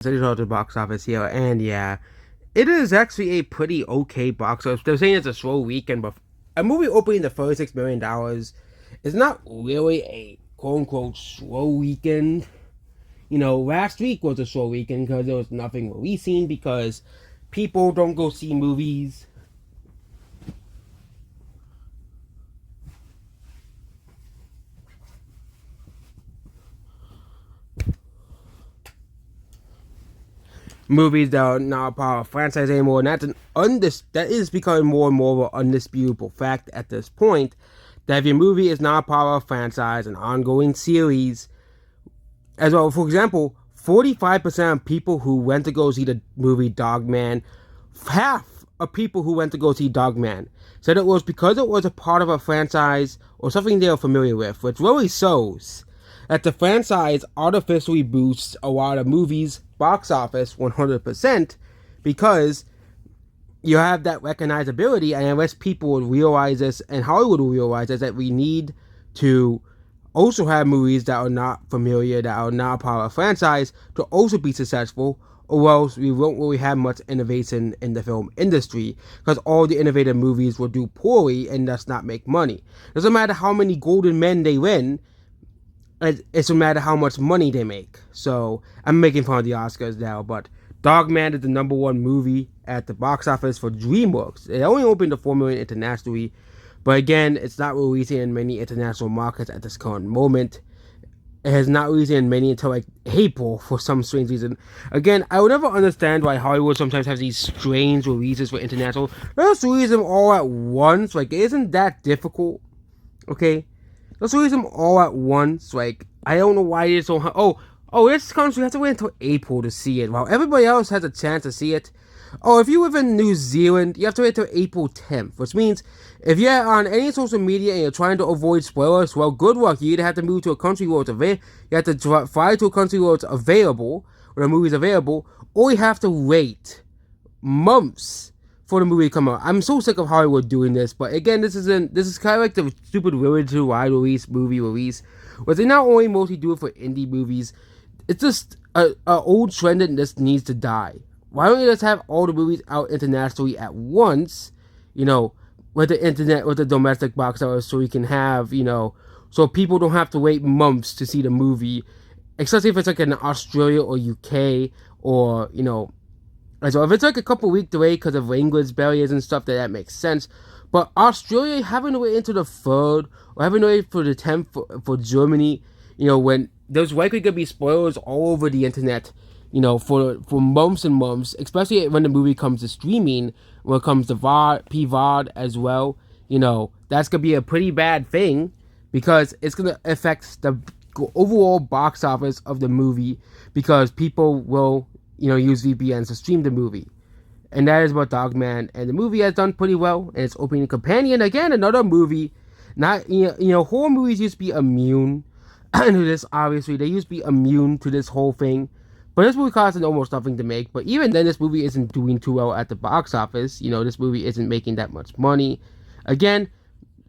to the box office here, and yeah, it is actually a pretty okay box office. They're saying it's a slow weekend, but a movie opening to $36 million is not really a quote unquote slow weekend. Last week was a slow weekend because there was nothing releasing because people don't go see movies. Movies that are not part of a franchise anymore, and that is becoming more and more of an undisputable fact at this point. That if your movie is not part of a franchise, an ongoing series, as well, for example, 45% of people who went to go see the movie Dogman, half of people who went to go see Dogman said it was because it was a part of a franchise or something they were familiar with, which really shows that the franchise artificially boosts a lot of movies' box office 100% because you have that recognizability, and unless people would realize this and Hollywood will realize this, that we need to also have movies that are not familiar, that are not part of a franchise, to also be successful, or else we won't really have much innovation in the film industry, because all the innovative movies will do poorly and thus not make money. Doesn't matter how many golden men they win, it doesn't matter how much money they make. So, I'm making fun of the Oscars now, but Dogman is the number one movie at the box office for DreamWorks. It only opened to 4 million internationally, but again, it's not releasing in many international markets at this current moment. It has not released in many until like April for some strange reason. Again, I will never understand why Hollywood sometimes has these strange releases for international. Let's release them all at once. Like, it isn't that difficult. Okay? Let's release them all at once. Like, I don't know why it's so hard. Oh, this country has to wait until April to see it, while everybody else has a chance to see it. Oh, if you live in New Zealand, you have to wait until April 10th, which means if you're on any social media and you're trying to avoid spoilers, well, good luck. You either have to move to a country where it's available, you have to fly to a country where it's available, where the movie's available, or you have to wait months for the movie to come out. I'm so sick of Hollywood doing this, but again, this is kind of like the stupid Village to wide release movie release, where they not only mostly do it for indie movies, it's just a old trend that just needs to die. Why don't you just have all the movies out internationally at once, with the internet, with the domestic box office, so we can have, so people don't have to wait months to see the movie, especially if it's like in Australia or UK, or, so if it's like a couple week delay because of language barriers and stuff, that makes sense. But Australia having to wait until the 3rd, or having to wait for the 10th for Germany, when there's likely going to be spoilers all over the internet, for months and months, especially when the movie comes to streaming, when it comes to PVOD as well, that's going to be a pretty bad thing, because it's going to affect the overall box office of the movie, because people will, use VPNs to stream the movie. And that is about Dogman, and the movie has done pretty well, and it's opening companion, again, another movie. Not, horror movies used to be immune to this, obviously. They used to be immune to this whole thing. But this movie costed almost nothing to make. But even then, this movie isn't doing too well at the box office. This movie isn't making that much money. Again,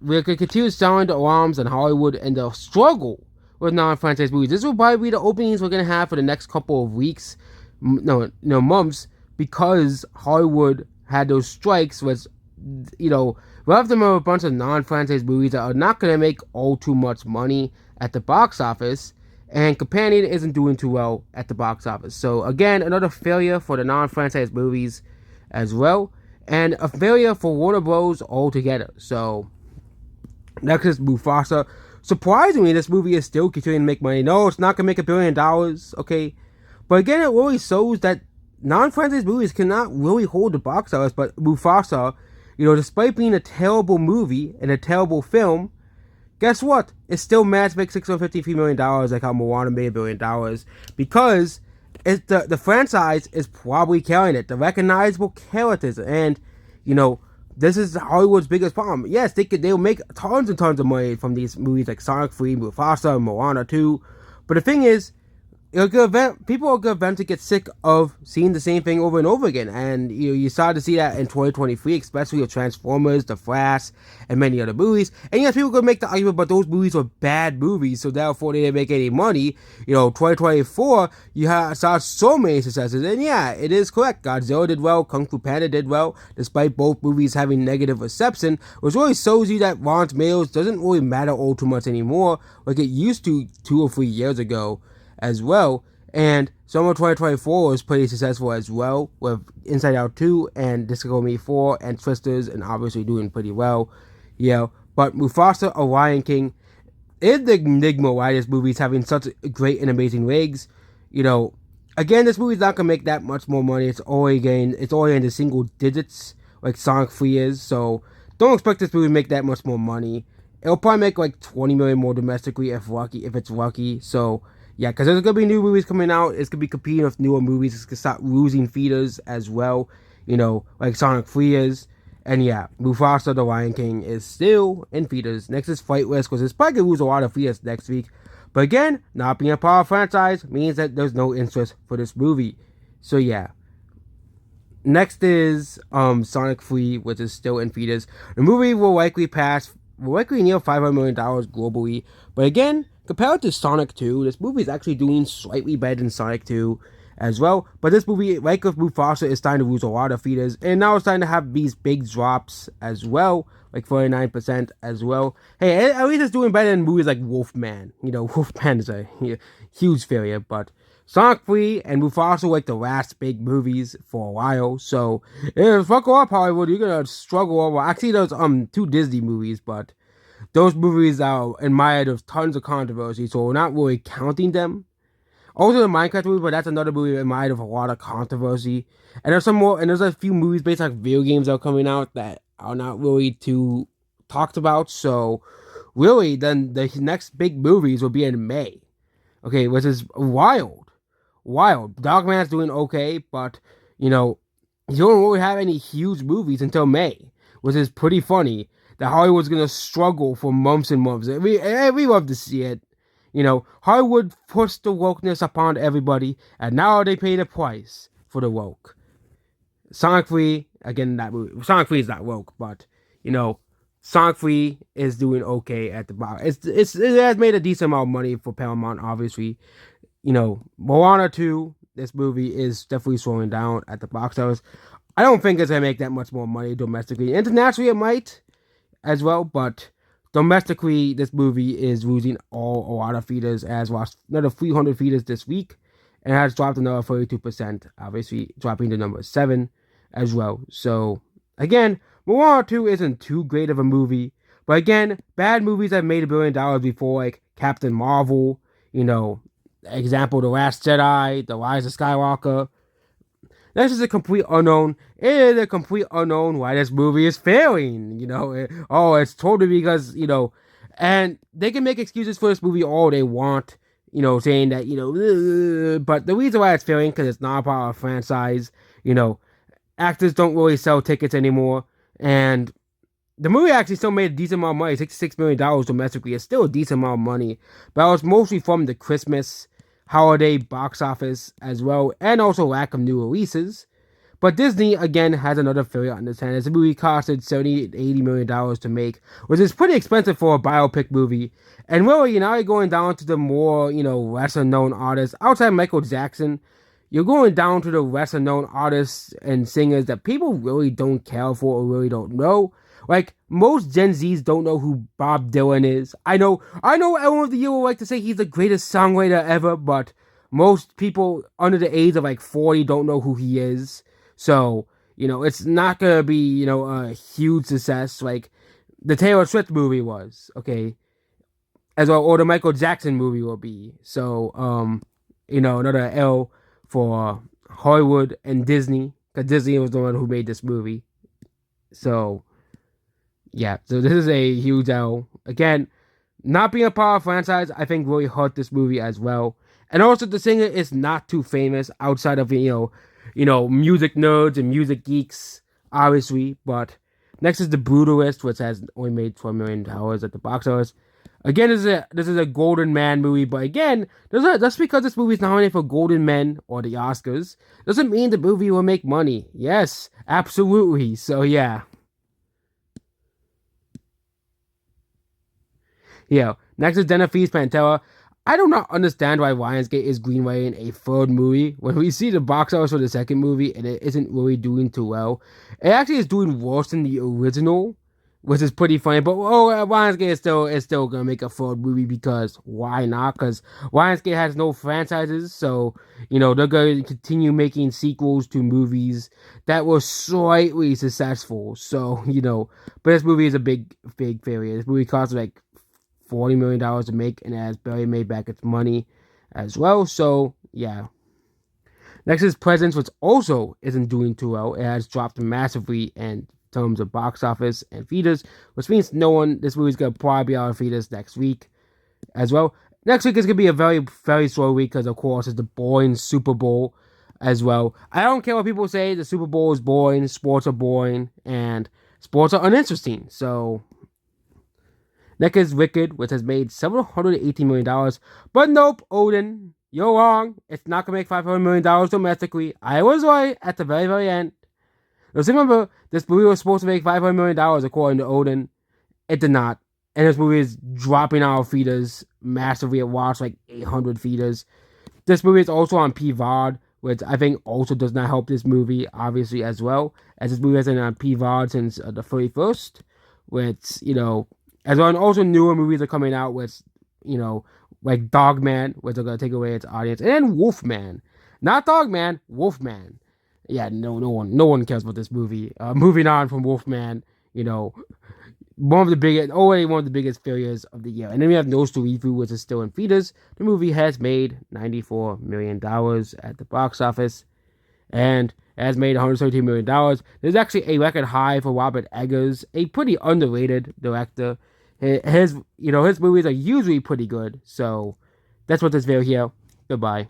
we're going to continue sounding the alarms in Hollywood and the struggle with non-franchise movies. This will probably be the openings we're going to have for the next couple of weeks. Months. Because Hollywood had those strikes, which, a lot of them are a bunch of non-franchise movies that are not going to make all too much money at the box office. And Companion isn't doing too well at the box office. So, again, another failure for the non-franchise movies as well. And a failure for Warner Bros. Altogether. So, next is Mufasa. Surprisingly, this movie is still continuing to make money. No, it's not going to make $1 billion, okay? But again, it really shows that non-franchise movies cannot really hold the box office. But Mufasa, despite being a terrible movie and a terrible film, guess what? It still managed to make $653 million, like how Moana made $1 billion, because the franchise is probably carrying it. The recognizable characters, and this is Hollywood's biggest problem. Yes, they'll make tons and tons of money from these movies like Sonic 3, Mufasa, and Moana 2, but the thing is, people are going to eventually get sick of seeing the same thing over and over again. And you started to see that in 2023, especially with Transformers, The Flash, and many other movies. And yes, people are going to make the argument, but those movies were bad movies, so therefore they didn't make any money. 2024, saw so many successes. And yeah, it is correct. Godzilla did well, Kung Fu Panda did well, despite both movies having negative reception, which really shows you that Rotten Tomatoes doesn't really matter all too much anymore like it used to 2 or 3 years ago as well. And summer 2024 was pretty successful as well, with Inside Out 2 and Despicable Me 4 and Twisters, and obviously doing pretty well. But Mufasa, A Lion King, is the enigma why this movie is having such great and amazing legs. Again, this movie's not gonna make that much more money. It's already in the single digits, like Sonic 3 is. So don't expect this movie to make that much more money. It'll probably make like 20 million more domestically if it's lucky. So yeah, because there's gonna be new movies coming out. It's gonna be competing with newer movies. It's gonna start losing feeders as well. Like Sonic 3 is. And yeah, Mufasa the Lion King is still in feeders. Next is Flight Risk, because it's probably gonna lose a lot of feeders next week. But again, not being a part of franchise means that there's no interest for this movie. So yeah. Next is Sonic 3, which is still in feeders. The movie will likely near $500 million globally. But again, compared to Sonic 2, this movie is actually doing slightly better than Sonic 2 as well. But this movie, like with Mufasa, is starting to lose a lot of feeders. And now it's starting to have these big drops as well, like 49% as well. Hey, at least it's doing better than movies like Wolfman. Wolfman is a huge failure. But Sonic 3 and Mufasa were like the last big movies for a while. So, fuck up Hollywood, you're gonna struggle over. Actually, there's 2 Disney movies, but those movies are in my head of tons of controversy, so we're not really counting them. Also, the Minecraft movie, but that's another movie in my head of a lot of controversy. And there's a few movies based on video games that are coming out that are not really too talked about. So, really, then the next big movies will be in May. Okay, which is wild. Dogman's doing okay, but you don't really have any huge movies until May, which is pretty funny. That Hollywood's gonna struggle for months and months. We love to see it. Hollywood pushed the wokeness upon everybody, and now they pay the price for the woke. Sonic 3, again, that movie. Sonic 3 is not woke, but Sonic 3 is doing okay at the box. It has made a decent amount of money for Paramount, obviously. Moana 2, this movie is definitely slowing down at the box office. I don't think it's going to make that much more money domestically. Internationally, it might as well, but domestically, this movie is losing a lot of feeders. It has lost another 300 feeders this week, and has dropped another 32%, obviously dropping to number 7 as well. So, again, Moana 2 isn't too great of a movie, but again, bad movies have made $1 billion before, like Captain Marvel, example, The Last Jedi, The Rise of Skywalker. This is a complete unknown. It is a complete unknown why this movie is failing. It's totally because, and they can make excuses for this movie all they want, saying that, but the reason why it's failing because it's not a part of a franchise. Actors don't really sell tickets anymore, and the movie actually still made a decent amount of money, $66 million domestically. It's still a decent amount of money, but it was mostly from the Christmas holiday box office as well, and also lack of new releases. But Disney, again, has another failure on this hand. This movie costed $70-80 million to make, which is pretty expensive for a biopic movie. And really, now you're going down to the more, lesser-known artists. Outside Michael Jackson, you're going down to the lesser-known artists and singers that people really don't care for or really don't know. Like, most Gen Zs don't know who Bob Dylan is. I know everyone of the year will like to say he's the greatest songwriter ever, but most people under the age of like 40 don't know who he is. So, it's not gonna be, a huge success like the Taylor Swift movie was, okay? As well, or the Michael Jackson movie will be. So, another L for Hollywood and Disney, because Disney was the one who made this movie. So, yeah, so this is a huge L. Again, not being a part of franchise, I think really hurt this movie as well. And also, the singer is not too famous outside of, music nerds and music geeks, obviously. But next is The Brutalist, which has only made $12 million at the box office. Again, this is a Golden Man movie, but again, just because this movie is nominated for Golden Men or the Oscars doesn't mean the movie will make money. Yes, absolutely. So yeah, yeah. Next is Dennis Pantera. I do not understand why Lionsgate is greenlighting a third movie when we see the box office for the second movie and it isn't really doing too well. It actually is doing worse than the original, which is pretty funny. But Lionsgate is still gonna make a third movie because why not? Because Lionsgate has no franchises, so they're going to continue making sequels to movies that were slightly successful. So but this movie is a big failure. This movie cost like $40 million to make and it has barely made back its money as well. So yeah. Next is Presence, which also isn't doing too well. It has dropped massively in terms of box office and feeders, which means this movie's gonna probably be out of feeders next week as well. Next week is gonna be a very, very slow week because of course it's the boring Super Bowl as well. I don't care what people say, the Super Bowl is boring, sports are boring, and sports are uninteresting. So next is Wicked, which has made several $118 million. But nope, Odin, you're wrong. It's not gonna make $500 million domestically. I was right at the very, very end. Just remember, this movie was supposed to make $500 million according to Odin. It did not. And this movie is dropping out of feeders massively. It lost like 800 feeders. This movie is also on PVOD, which I think also does not help this movie, obviously, as well. As this movie has been on PVOD since the 31st, which, as well. And also newer movies are coming out with, like Dogman, which are going to take away its audience. And then Wolfman. Not Dogman, Wolfman. Yeah, no one cares about this movie. Moving on from Wolfman, already one of the biggest failures of the year. And then we have Nose to Reboot, which is still in theaters. The movie has made $94 million at the box office and has made $132 million. There's actually a record high for Robert Eggers, a pretty underrated director. His movies are usually pretty good. So that's what this video here. Goodbye.